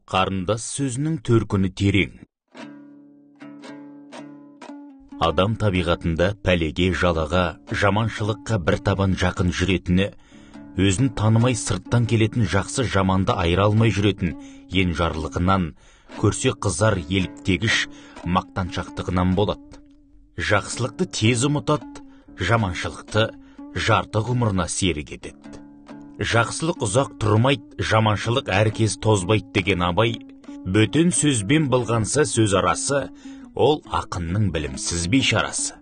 Қарындас сөзінің төркіні терең. Адам табиғатында пәлеге, жалаға, жаманшылыққа бір табан жақын жүретіні, өзін танымай сырттан келетін жақсы жаманды айыра алмай жүретін енжарлығынан, көрсе қызар еліктегіш мақтаншақтығынан болады. Жақсылықты тез ұмытады, жаманшылықты жарты ғұмырына серік етеді. Жақсылық ұзақ тұрмайды, жаманшылық әркез тозбайды деген Абай, бөтен сөзбен былғанса сөз арасы, ол ақынның білімсіз бейшарасы.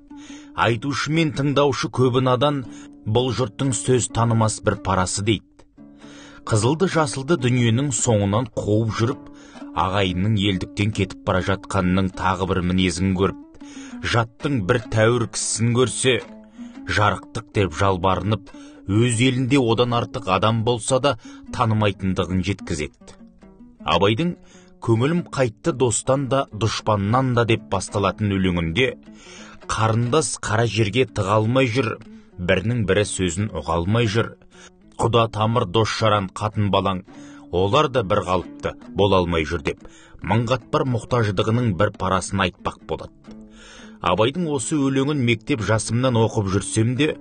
Айтушы мен тыңдаушы көбі надан, бұл жұрттың сөз танымас бір парасы дейді. Қызылды жасылды дүниенің соңынан қуып жүріп, ағайынның елдіктен кетіп бара жатқанының тағы бір мінезін көріп, жаттың бір тәуір кісісін көрсе, жарықтық деп жалбарынып, өз елінде одан артық адам болса да танымайтындығын жеткізеді. Абайдың көңілім қайтты достан да, дұшпаннан да деп басталатын өлеңінде, қарындас қара жерге тыға алмай жүр, бірінің бірі сөзін ұға алмай жүр. Құда тамыр дос жаран қатын балаң, олар да бір қалыпты бола алмай жүр деп, мыңғатпар мұқтаждығының бір парасын айтпақ болады. Абайдың осы өлеңін мектеп жасымнан оқып жүрсем де,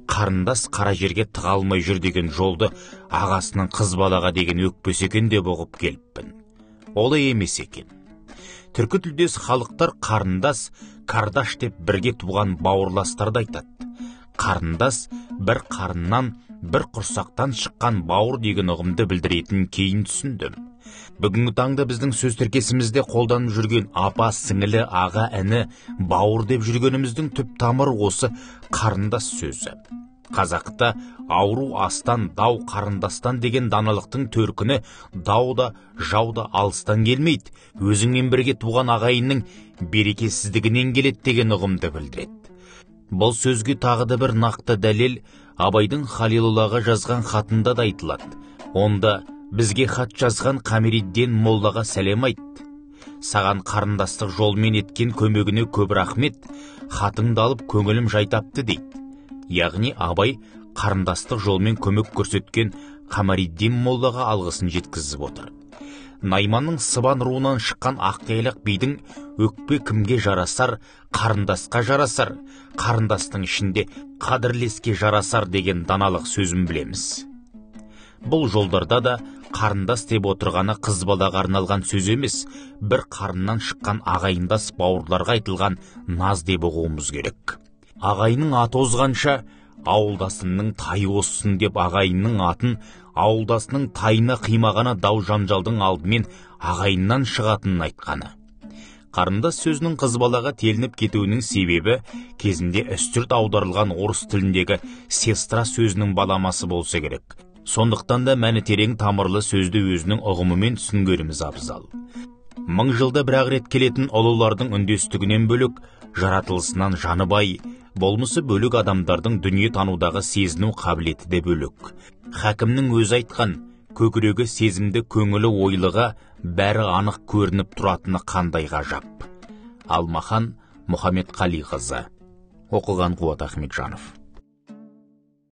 қарындас қара жерге тыға алмай жүр деген жолды ағасының қыз балаға деген өкпесі екен деп ұғып келіппін. Олай емес екен. Түркі тілдес халықтар қарындас, кардаш деп бірге туған бауырластарды айтады. Қарындас бір қарыннан, бір құрсақтан шыққан бауыр деген ұғымды білдіретін кейін түсіндім. Бүгінгі таңда біздің сөз тіркесімізде қолданып жүрген апа, сіңілі, аға, іні, бауыр деп жүргеніміздің түп тамыры осы қарындас сөзі. Қазақта ауру астан, дау қарындастан деген даналықтың төркіні дау да, жау да алыстан келмейді, өзіңмен бірге туған ағайынның берекесіздігінен келеді деген ұғымды білдіреді. Бұл сөзге тағы да бір нақты дәлел Абайдың Халилуллаға жазған хатында да айтылады. Онда бізге хат жазған Қамеридден моллаға сәлем айт. Саған қарындастық жолмен еткен көмегіне көп рахмет, хатыңды алып көңілім жайтапты дейді. Яғни Абай қарындастық жолмен көмек көрсеткен Қамеридден моллаға алғысын жеткізіп отыр. Найманның Сыбан руынан шыққан Аққайлақ бидің өкпе кімге жарасар, қарындасқа жарасар, қарындастың ішінде қадірлеске жарасар деген даналық сөзін білеміз. Бұл жолдарда да қарындас деп отырғаны қыз балаға арналған сөз емес, бір қарыннан шыққан ағайындас бауырларға айтылған наз деп ұғуымыз керек. Ағайынның аты озғанша, ауылдасының тайы озсын деп ағайынның атын ауылдасының тайына қимағаны дау жанжалдың алдымен ағайыннан шығатынын айтқаны. Қарындас сөзінің қыз балаға телініп кетуінің себебі кезінде үстірт аударылған орыс тіліндегі сестра сөзінің баламасы болса керек. Сондықтан да мәні терең тамырлы сөзді өзінің ұғымымен түсінгеніміз абзал. Мың жылда бір-ақ рет келетін ұлылардың үндестігінен бөлек, жаратылысынан жаны бай, болмысы бөлік адамдардың дүние танудағы сезіну қабілеті де бөлек. Хакімнің өзі айтқан, көкірегі сезімді көңілі ойлыға бәрі анық көрініп тұратыны қандай ғажап. Алмахан Мұхаммедқалиқызы. Оқыған Қуат Ахметжанов.